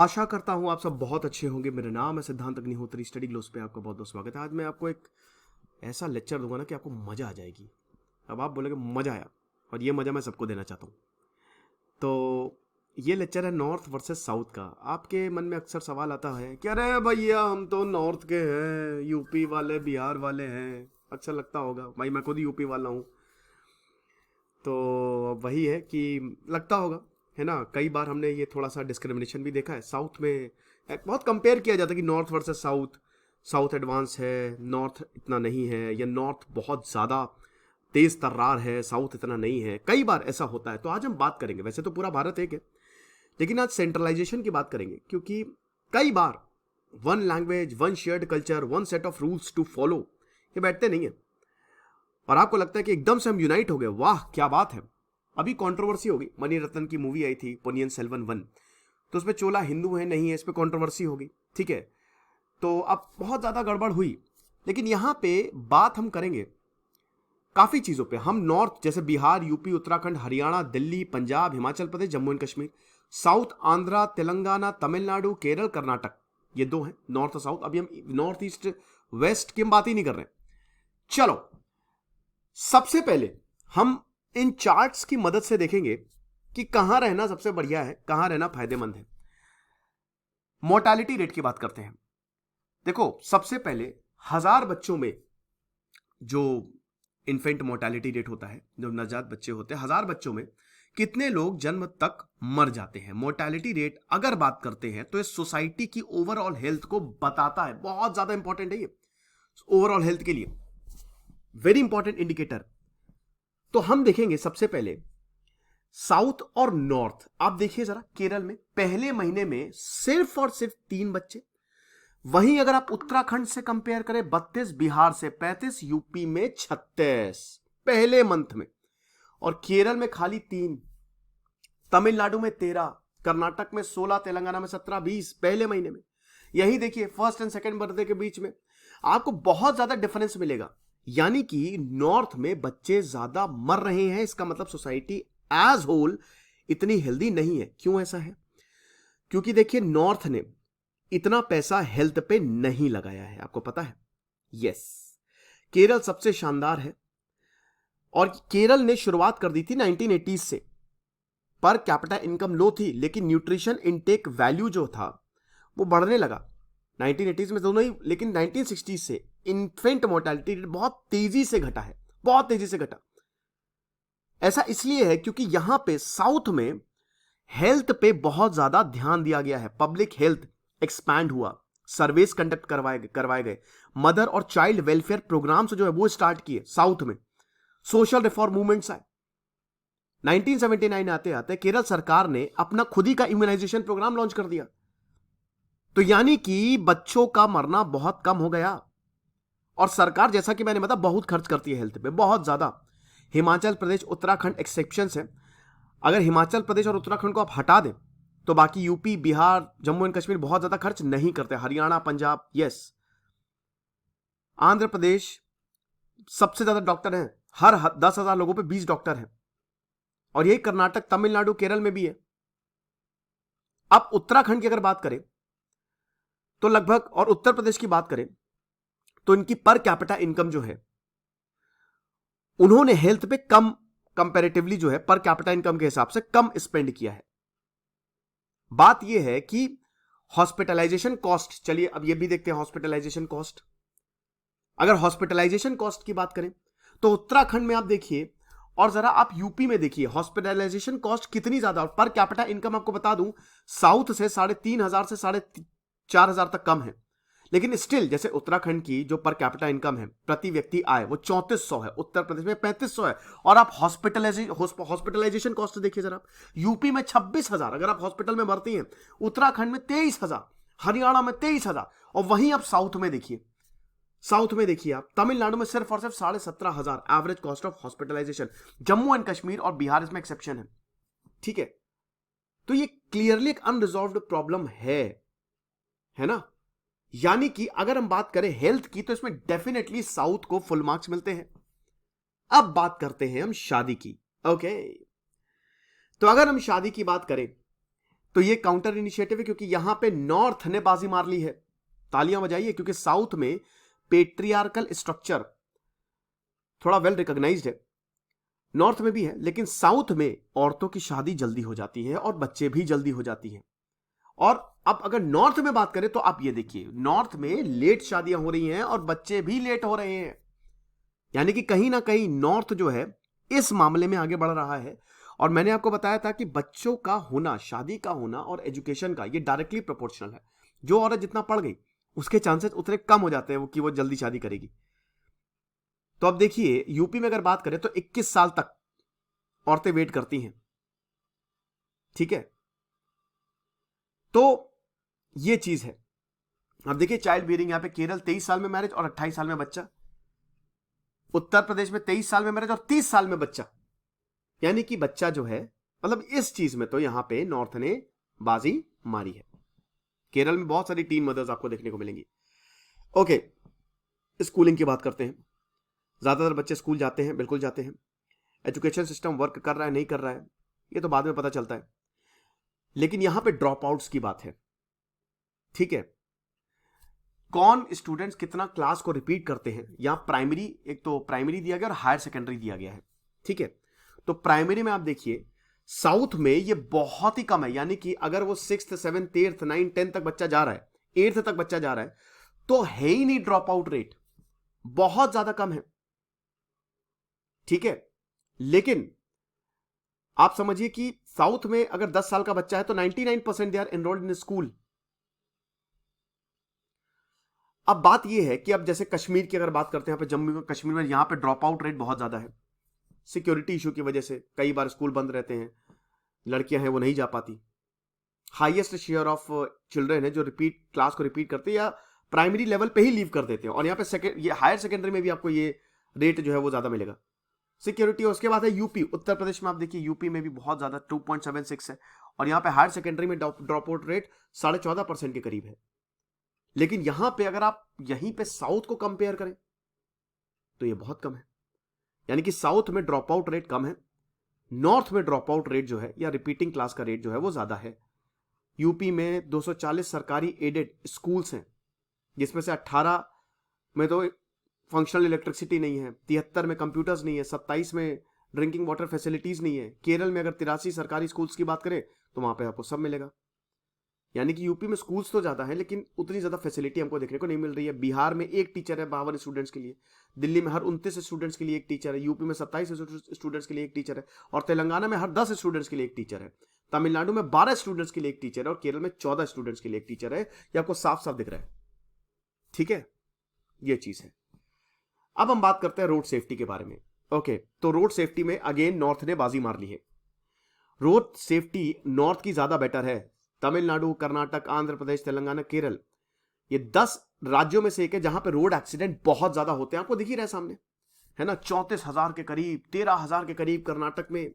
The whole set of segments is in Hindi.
आशा करता हूँ आप सब बहुत अच्छे होंगे। मेरा नाम है सिद्धांत अग्निहोत्री। स्टडी ग्लोस पे आपका बहुत बहुत स्वागत है। आज मैं आपको एक ऐसा लेक्चर दूंगा ना कि आपको मजा आ जाएगी। अब आप बोलेंगे मजा आया, और ये मजा मैं सबको देना चाहता हूँ। तो ये लेक्चर है नॉर्थ वर्सेस साउथ का। आपके मन में अक्सर सवाल आता है कि अरे भैया हम तो नॉर्थ के हैं, यूपी वाले बिहार वाले हैं। अक्सर लगता होगा, भाई मैं खुद यूपी वाला हूँ। तो वही है कि लगता होगा, है ना। कई बार हमने ये थोड़ा सा डिस्क्रिमिनेशन भी देखा है साउथ में। बहुत कंपेयर किया जाता है कि north versus south, south advance है, नॉर्थ इतना नहीं है, या नॉर्थ बहुत ज़्यादा तेज तर्रार है, साउथ इतना नहीं है। कई बार ऐसा होता है। तो आज हम बात करेंगे, वैसे तो पूरा भारत एक है, लेकिन आज सेंट्रलाइजेशन की बात करेंगे, क्योंकि कई बार one language, one shared culture, one set of rules to follow, ये बैठते नहीं है। और आपको लगता है कि एकदम से हम यूनाइट हो गए, वाह क्या बात है। अभी कंट्रोवर्सी होगी, मणि रत्न की मूवी आई थी पोनियन सेल्वन वन, तो उसमें चोला हिंदू है नहीं है, इस पर कंट्रोवर्सी होगी, ठीक है। तो अब बहुत ज़्यादा गड़बड़ हुई, लेकिन यहाँ पे बात हम करेंगे काफ़ी चीज़ों पे। हम नॉर्थ जैसे Bihar, UP, Uttarakhand, Haryana, Delhi, Punjab, Himachal Pradesh, Jammu and Kashmir. South Andhra, Telangana, Tamil Nadu, Kerala, Karnataka, ये दो हैं नॉर्थ और साउथ। अभी हम नॉर्थ ईस्ट वेस्ट की हम बात ही नहीं कर रहे। चलो, सबसे पहले हम इन चार्ट्स की मदद से देखेंगे कि कहां रहना सबसे बढ़िया है, कहां रहना फायदेमंद है। मोर्टालिटी रेट की बात करते हैं। देखो, सबसे पहले 1000 बच्चों में जो इन्फेंट मोर्टालिटी रेट होता है, जो नवजात बच्चे होते हैं, 1000 बच्चों में कितने लोग जन्म तक मर जाते हैं। मोर्टालिटी रेट अगर बात करते हैं तो ये सोसाइटी की ओवरऑल हेल्थ को बताता है। बहुत ज्यादा इंपॉर्टेंट है ये ओवरऑल हेल्थ के लिए, वेरी इंपॉर्टेंट इंडिकेटर। तो हम देखेंगे सबसे पहले साउथ और नॉर्थ। आप देखिए जरा, केरल में पहले महीने में सिर्फ और सिर्फ 3 बच्चे। वहीं अगर आप उत्तराखंड से कंपेयर करें 32, बिहार से 35, यूपी में 36 पहले मंथ में, और केरल में खाली 3, तमिलनाडु में 13, कर्नाटक में 16, तेलंगाना में 17, 20 पहले महीने में। यही देखिए फर्स्ट एंड सेकंड बर्थडे के बीच में आपको बहुत ज्यादा डिफरेंस मिलेगा। यानी कि नॉर्थ में बच्चे ज्यादा मर रहे हैं। इसका मतलब सोसाइटी एज होल इतनी हेल्दी नहीं है। क्यों ऐसा है? क्योंकि देखिए, नॉर्थ ने इतना पैसा हेल्थ पे नहीं लगाया है, आपको पता है। यस, केरल सबसे शानदार है, और केरल ने शुरुआत कर दी थी 1980s से। पर कैपिटा इनकम लो थी, लेकिन न्यूट्रिशन इनटेक वैल्यू जो था वो बढ़ने लगा 1980s में दोनों ही। लेकिन 1960s से इन्फेंट मोर्टेलिटी रेट बहुत तेजी से घटा है, बहुत तेजी से घटा। ऐसा इसलिए है क्योंकि यहां पे साउथ में हेल्थ पे बहुत ज्यादा ध्यान दिया गया है। पब्लिक हेल्थ एक्सपैंड हुआ, सर्वेस कंडक्ट करवाए गए, मदर और चाइल्ड वेलफेयर प्रोग्राम्स जो है वो स्टार्ट किए साउथ में, सोशल रिफॉर्म मूवमेंट्स आए। 1979 आते आते केरल सरकार ने अपना खुद ही का इम्यूनाइजेशन प्रोग्राम लॉन्च कर दिया। तो यानी कि बच्चों का मरना बहुत कम हो गया। और सरकार, जैसा कि मैंने बताया, बहुत खर्च करती है हेल्थ पे, बहुत ज्यादा। हिमाचल प्रदेश, उत्तराखंड एक्सेप्शंस है। अगर हिमाचल प्रदेश और उत्तराखंड को आप हटा दें तो बाकी यूपी, बिहार, जम्मू एंड कश्मीर बहुत ज्यादा खर्च नहीं करते। हरियाणा, पंजाब, यस, आंध्र प्रदेश सबसे ज्यादा डॉक्टर हैं। हर 10,000 लोगों पे 20 डॉक्टर हैं। और यही कर्नाटक, तमिलनाडु, केरल में भी है। अब उत्तराखंड की अगर बात करें तो लगभग, और उत्तर प्रदेश की बात करें तो इनकी पर कैपिटा इनकम जो है, उन्होंने हेल्थ पे कम, कंपैरेटिवली जो है पर कैपिटा इनकम के हिसाब से कम स्पेंड किया है। बात यह है कि हॉस्पिटलाइजेशन कॉस्ट, चलिए अब यह भी देखते हैं हॉस्पिटलाइजेशन कॉस्ट। अगर हॉस्पिटलाइजेशन कॉस्ट की बात करें तो उत्तराखंड में आप देखिए, और जरा आप यूपी में देखिए हॉस्पिटलाइजेशन कॉस्ट कितनी ज्यादा। और पर कैपिटा इनकम आपको बता दूं, साउथ से 3,500 से 4,500 तक कम है। लेकिन स्टिल, जैसे उत्तराखंड की जो पर कैपिटा इनकम है प्रति व्यक्ति आय, वो 3400 है, उत्तर प्रदेश में 3500 है। और आप हॉस्पिटलाइजेशन कॉस्ट देखिए जरा, यूपी में 26,000 अगर आप हॉस्पिटल में भर्ती हैं, उत्तराखंड में 23,000, हरियाणा में 23,000। और वहीं आप साउथ में देखिए, आप तमिलनाडु में सिर्फ और सिर्फ 17,500 average cost of hospitalisation. Jammu and Kashmir और बिहार इसमें एक्सेप्शन है, ठीक है। तो ये क्लियरली एक अनरिजॉल्व्ड प्रॉब्लम है ना। यानी कि अगर हम बात करें हेल्थ की तो इसमें डेफिनेटली साउथ को फुल मार्क्स मिलते हैं। अब बात करते हैं हम शादी की। ओके, तो अगर हम शादी की बात करें तो ये काउंटर इनिशिएटिव है, क्योंकि यहां पे नॉर्थ ने बाजी मार ली है। तालियां बजाइए, क्योंकि साउथ में पेट्रियार्कल स्ट्रक्चर थोड़ा वेल रिकॉग्नाइज्ड है, नॉर्थ में भी है, लेकिन साउथ में औरतों की शादी जल्दी हो जाती है और बच्चे भी जल्दी हो जाती हैं। और अब अगर नॉर्थ में बात करें तो आप ये देखिए, नॉर्थ में लेट शादियां हो रही हैं और बच्चे भी लेट हो रहे हैं। यानी कि कहीं ना कहीं नॉर्थ जो है इस मामले में आगे बढ़ रहा है। और मैंने आपको बताया था कि बच्चों का होना, शादी का होना और एजुकेशन का ये डायरेक्टली प्रोपोर्शनल है। जो औरत जितना पढ़ गई उसके चांसेस उतने कम हो जाते हैं कि वो जल्दी शादी करेगी। तो अब देखिए, यूपी में अगर बात करें तो 21 साल तक औरतें वेट करती हैं। ठीक है, तो ये चीज है। अब देखिए चाइल्ड बियरिंग, यहां पे केरल 23 साल में मैरिज और 28 साल में बच्चा, उत्तर प्रदेश में 23 साल में मैरिज और 30 साल में बच्चा। यानी कि बच्चा जो है, मतलब इस चीज में तो यहां पे नॉर्थ ने बाजी मारी है। केरल में बहुत सारी टीन मदर्स आपको देखने को मिलेंगी। ओके, स्कूलिंग की बात करते हैं। ज्यादातर बच्चे स्कूल जाते हैं, बिल्कुल जाते हैं। एजुकेशन सिस्टम वर्क कर रहा है नहीं कर रहा है ये तो बाद में पता चलता है, लेकिन यहां पे ड्रॉप आउट्स की बात है। ठीक है, कौन स्टूडेंट्स कितना क्लास को रिपीट करते हैं। यहां प्राइमरी, एक तो प्राइमरी दिया गया और हायर सेकेंडरी दिया गया है। ठीक है, तो प्राइमरी में आप देखिए साउथ में ये बहुत ही कम है। यानी कि अगर वो 6th 7th 8th 9th 10th तक बच्चा जा रहा है, 8th तक बच्चा जा रहा है, तो है ही नहीं ड्रॉप आउट रेट, बहुत ज्यादा कम है। ठीक है, लेकिन आप समझिए कि साउथ में अगर 10 साल का बच्चा है तो 99% they are enrolled in school. अब बात यह है कि अब जैसे कश्मीर की अगर बात करते हैं, यहाँ पे जम्मू कश्मीर में यहां पे ड्रॉप आउट रेट बहुत ज्यादा है। सिक्योरिटी इशू की वजह से कई बार स्कूल बंद रहते हैं, लड़कियां हैं वो नहीं जा पाती। हाईएस्ट शेयर ऑफ चिल्ड्रन है जो रिपीट क्लास को रिपीट करते हैं या प्राइमरी लेवल पे ही लीव कर देते हैं। और यहाँ पे ये हायर सेकेंडरी में भी आपको ये रेट जो है वो ज्यादा मिलेगा, सिक्योरिटी। उसके बाद है यूपी, उत्तर प्रदेश में आप देखिए यूपी में भी बहुत ज्यादा 2.76 है, और यहाँ पे हायर सेकेंडरी में ड्रॉप आउट रेट 14.5% के करीब है। लेकिन यहां पे अगर आप यहीं पे साउथ को कंपेयर करें तो ये बहुत कम है। यानी कि साउथ में ड्रॉप आउट रेट कम है, नॉर्थ में ड्रॉप आउट रेट जो है या रिपीटिंग क्लास का रेट जो है वो ज्यादा है। यूपी में 240 सरकारी एडेड स्कूल्स हैं, जिसमें से 18 में तो फंक्शनल इलेक्ट्रिसिटी नहीं है, 73 में कंप्यूटर्स नहीं है, 27 में ड्रिंकिंग वाटर फैसिलिटीज नहीं है। केरल में अगर 83 सरकारी स्कूल्स की बात करें तो वहां पे आपको सब मिलेगा। यानी कि यूपी में स्कूल्स तो ज्यादा है लेकिन उतनी ज्यादा फैसिलिटी हमको देखने को नहीं मिल रही है। बिहार में एक टीचर है 52 स्टूडेंट्स के लिए, दिल्ली में हर 29 स्टूडेंट्स के लिए एक टीचर है, यूपी में 27 स्टूडेंट्स के लिए एक टीचर है, और तेलंगाना में हर 10 स्टूडेंट्स के लिए एक टीचर है। तमिलनाडु में 12 स्टूडेंट्स के लिए एक टीचर है और केरल में 14 स्टूडेंट्स के लिए एक टीचर है। ये आपको साफ साफ दिख रहा है। ठीक है, ये चीज है। अब हम बात करते हैं रोड सेफ्टी के बारे में। ओके, तो रोड सेफ्टी में अगेन नॉर्थ ने बाजी मार ली है। रोड सेफ्टी नॉर्थ की ज्यादा बेटर है। तमिलनाडु, कर्नाटक, आंध्र प्रदेश, तेलंगाना, केरल, ये 10 राज्यों में से एक है जहां पे रोड एक्सीडेंट बहुत ज्यादा होते हैं। आपको दिख ही रहा है सामने, है ना, 34,000 के करीब, 13,000 के करीब कर्नाटक में।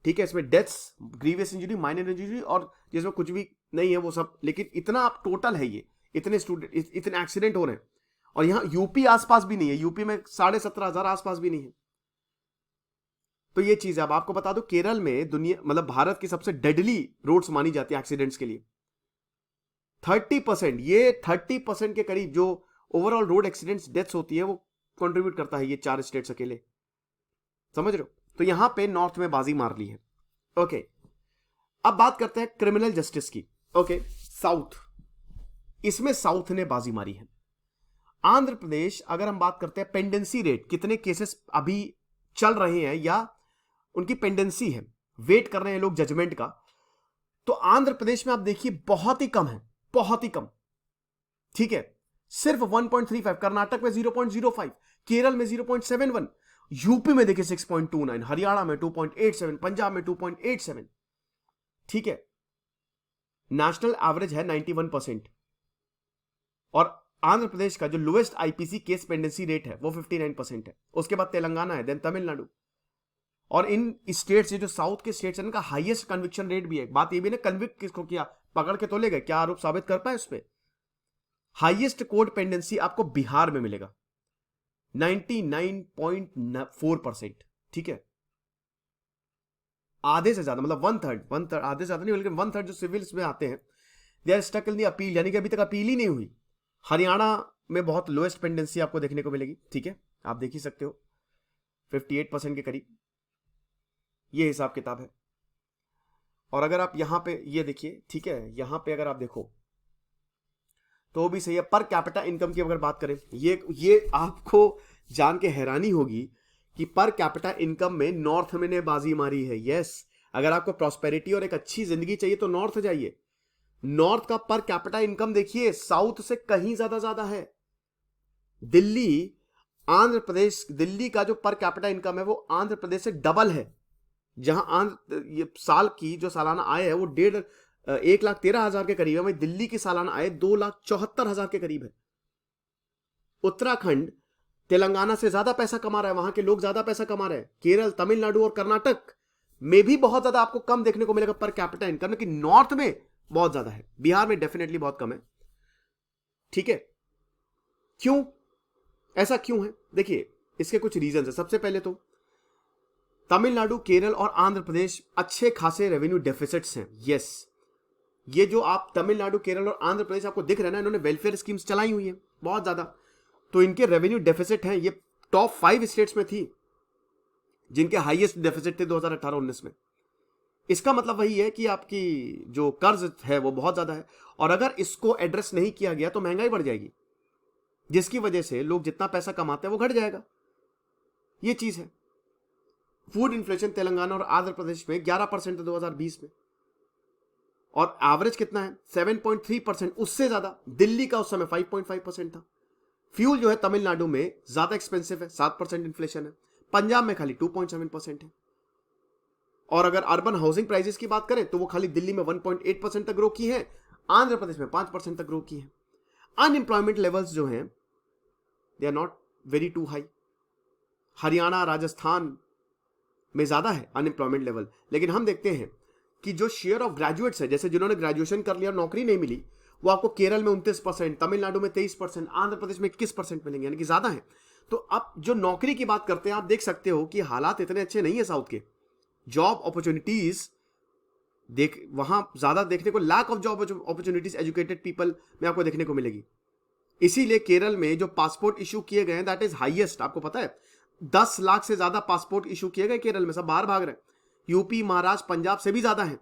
ठीक है, इसमें deaths, grievous injury, minor injury और जिसमें कुछ भी नहीं है वो सब, लेकिन इतना आप टोटल है ये, इतने स्टूडेंट, इतने एक्सीडेंट हो रहे हैं। और यहां यूपी आसपास भी नहीं है, यूपी में 17,500 आसपास भी नहीं है। तो ये चीज है। अब आपको बता दो केरल में दुनिया, मतलब भारत की सबसे डेडली रोड्स मानी जाती है एक्सीडेंट्स के लिए। 30%, ये 30% के करीब जो ओवरऑल रोड एक्सीडेंट्स डेथ्स होती है वो कंट्रीब्यूट करता है ये 4 स्टेट्स अकेले। समझ रहे हो? तो यहां पे नॉर्थ में बाजी मार ली है। ओके, अब बात करते हैं क्रिमिनल जस्टिस की। ओके, साउथ, इसमें साउथ ने बाजी मारी है। आंध्र प्रदेश, अगर हम बात करते हैं पेंडेंसी रेट, कितने केसेस अभी चल रहे हैं या उनकी पेंडेंसी है, वेट कर रहे हैं लोग जजमेंट का, तो आंध्र प्रदेश में आप देखिए बहुत ही कम है, बहुत ही कम। ठीक है, सिर्फ 1.35, कर्नाटक में 0.05, केरल में 0.71, यूपी में देखिए 6.29, हरियाणा में 2.87, पंजाब में 2.87। ठीक है, नेशनल एवरेज है 91%। और आंध्र प्रदेश का जो lowest IPC case pendency rate है वो 59% है। उसके बाद तेलंगाना है, देन तमिलनाडु। और इन स्टेट्स, ये जो साउथ के स्टेट्स हैं, इनका हाईएस्ट कन्विक्शन रेट भी है। बात ये भी ना, कन्विक्ट किसको किया, पकड़ के तो ले गए, क्या आरोप साबित कर पाए उस पर। हाईएस्ट कोर्ट पेंडेंसी आपको बिहार में मिलेगा 99.4%। ठीक है, आधे से ज्यादा, मतलब वन थर्ड, आधे से ज्यादा नहीं बल्कि वन थर्ड जो सिविल्स में आते हैं they are stuck in the appeal, यानी कि अभी तक अपील ही नहीं हुई। हरियाणा में बहुत लोएस्ट पेंडेंसी आपको देखने को मिलेगी, ठीक है, आप देख ही सकते हो 58% के करीब ये हिसाब किताब है। और अगर आप यहां पे ये देखिए, ठीक है, यहां पे अगर आप देखो तो भी सही है। पर कैपिटा इनकम की अगर बात करें, ये आपको जान के हैरानी होगी कि पर कैपिटा इनकम में नॉर्थ में ने बाजी मारी है। यस, अगर आपको प्रॉस्पेरिटी और एक अच्छी जिंदगी चाहिए तो नॉर्थ जाइए। नॉर्थ का पर कैपिटा इनकम देखिए साउथ से कहीं ज्यादा है। दिल्ली, आंध्र प्रदेश, दिल्ली का जो पर कैपिटा इनकम है वो आंध्र प्रदेश से डबल है। जहां आंध्र ये साल की जो सालाना आय है वो 1,13,000 के करीब है, वहीं दिल्ली की सालाना आय 2,74,000 के करीब है। उत्तराखंड तेलंगाना से ज्यादा पैसा कमा रहा है, वहां के लोग ज्यादा पैसा कमा रहे हैं। केरल, तमिलनाडु और कर्नाटक में भी बहुत ज्यादा आपको कम देखने को मिलेगा पर कैपिटा इनकम, लेकिन नॉर्थ में बहुत ज्यादा है। बिहार में डेफिनेटली बहुत कम है, ठीक है। क्यों ऐसा क्यों है? देखिए इसके कुछ रीजन है। सबसे पहले तो तमिलनाडु, केरल और आंध्र प्रदेश अच्छे खासे रेवेन्यू डेफिसिट्स हैं। यस, ये जो आप तमिलनाडु, केरल और आंध्र प्रदेश आपको दिख रहे हैं ना, इन्होंने वेलफेयर स्कीम्स चलाई हुई हैं बहुत ज्यादा, तो इनके रेवेन्यू डेफिसिट हैं। ये टॉप 5 स्टेट्स में थी जिनके हाईएस्ट डेफिसिट थे 2018-19 में। इसका मतलब वही है कि आपकी जो कर्ज है वो बहुत ज्यादा है, और अगर इसको एड्रेस नहीं किया गया तो महंगाई बढ़ जाएगी, जिसकी वजह से लोग जितना पैसा कमाते हैं वो घट जाएगा। ये चीज है। फूड इन्फ्लेशन तेलंगाना और आंध्र प्रदेश में 11% था 2020 में, और एवरेज कितना है 7.3%, उससे ज्यादा दिल्ली का उस समय 5.5% था। फ्यूल जो है तमिलनाडु में ज्यादा एक्सपेंसिव है, 7% इन्फ्लेशन है, पंजाब में खाली 2.7% है। और अगर अर्बन हाउसिंग प्राइसेस की बात करें तो वो खाली दिल्ली में 1.8% तक ग्रो की है, आंध्र प्रदेश में 5% तक ग्रो की है। अनएम्प्लॉयमेंट लेवल्स जो हैं they are not very too high. Haryana, Rajasthan में ज्यादा है अनएम्प्लॉयमेंट लेवल, लेकिन हम देखते हैं कि जो शेयर ऑफ ग्रेजुएट्स है, जैसे जिन्होंने ग्रेजुएशन कर लिया और नौकरी नहीं मिली, वो आपको केरल में 29%, तमिलनाडु में 23%, आंध्र प्रदेश में 21% मिलेंगे, यानी कि ज्यादा है। तो अब जो नौकरी की बात करते हैं, आप देख सकते हो कि हालात इतने अच्छे नहीं है साउथ के। जॉब अपॉर्चुनिटीज वहां ज्यादा देखने को, lack of job opportunities educated people में आपको देखने को मिलेगी। इसीलिए केरल में जो पासपोर्ट इशू किए गए हैं दैट इज हाईएस्ट। आपको पता है 10 लाख से ज्यादा पासपोर्ट इशू किए गए केरल में, सब बाहर भाग रहे हैं। यूपी, महाराष्ट्र, पंजाब से भी ज्यादा है।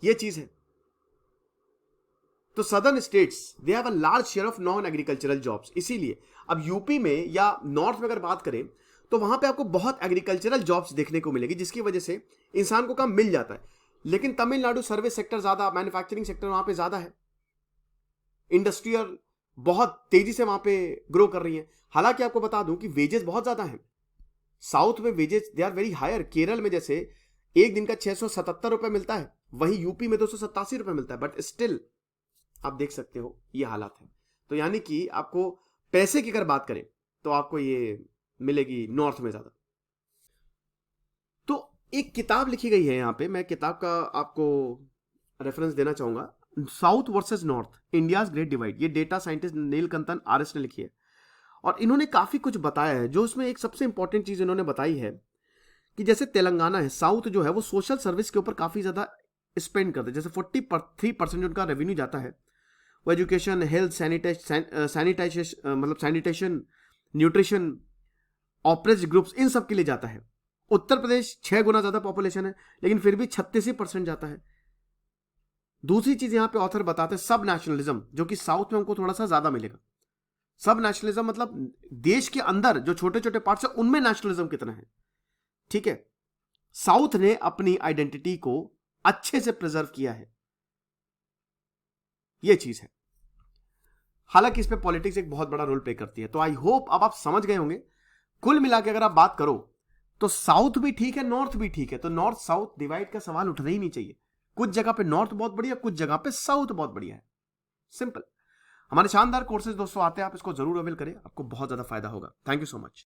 ये चीज है। तो southern states they have a large share of non agricultural jobs. इसीलिए अब यूपी में या नॉर्थ में अगर बात करें तो वहां पे आपको बहुत एग्रीकल्चरल जॉब्स देखने को मिलेगी, जिसकी वजह से इंसान को काम मिल जाता है। लेकिन तमिलनाडु सर्विस सेक्टर ज्यादा, मैन्युफैक्चरिंग सेक्टर वहां पे ज्यादा है, इंडस्ट्रियल बहुत तेजी से वहां पे ग्रो कर रही है। हालांकि आपको बता दूं कि वेजेस बहुत ज्यादा हैं साउथ में, wages they are very higher. Kerala में जैसे एक दिन का 677 रुपए मिलता है, वहीं यूपी में 287 रुपए मिलता है, बट स्टिल आप देख सकते हो ये हालात है। तो यानी कि आपको पैसे की अगर बात करें तो आपको ये मिलेगी नॉर्थ में ज्यादा। तो एक किताब लिखी गई है यहां पे, मैं किताब का आपको रेफरेंस देना चाहूंगा, south versus north, India's great divide. ये डेटा साइंटिस्ट नीलकंठन आरएस ने लिखी है, और इन्होंने काफी कुछ बताया है। जो उसमें एक सबसे इंपॉर्टेंट चीज इन्होंने बताई है कि जैसे तेलंगाना है, साउथ जो है वो सोशल सर्विस के ऊपर काफी ज्यादा स्पेंड करते हैं। जैसे 43% उनका रेवेन्यू जाता है वो एजुकेशन, हेल्थ, सैनिटाइजेशन, मतलब सैनिटेशन, न्यूट्रिशन, ऑपरेज ग्रुप्स, इन सब के लिए जाता है। उत्तर प्रदेश 6 गुना ज्यादा पॉपुलेशन है, लेकिन फिर भी 36% जाता है। दूसरी चीज यहां पे ऑथर बताते हैं सब नेशनलिज्म, जो कि साउथ में हमको थोड़ा सा ज्यादा मिलेगा। सब नेशनलिज्म मतलब देश के अंदर जो छोटे छोटे पार्ट्स है उनमें नेशनलिज्म कितना है, ठीक है। साउथ ने अपनी आइडेंटिटी को अच्छे से प्रिजर्व किया है, यह चीज है। हालांकि इस पे पॉलिटिक्स एक बहुत बड़ा रोल प्ले करती है। तो आई होप अब आप समझ गए होंगे। कुल मिला के अगर आप बात करो तो साउथ भी ठीक है, नॉर्थ भी ठीक है। तो नॉर्थ साउथ डिवाइड का सवाल उठना ही नहीं चाहिए। कुछ जगह पे नॉर्थ बहुत बढ़िया, कुछ जगह पे साउथ बहुत बढ़िया है, सिंपल। हमारे शानदार कोर्सेज दोस्तों आते हैं, आप इसको जरूर अवेल करें, आपको बहुत ज्यादा फायदा होगा। Thank you so much.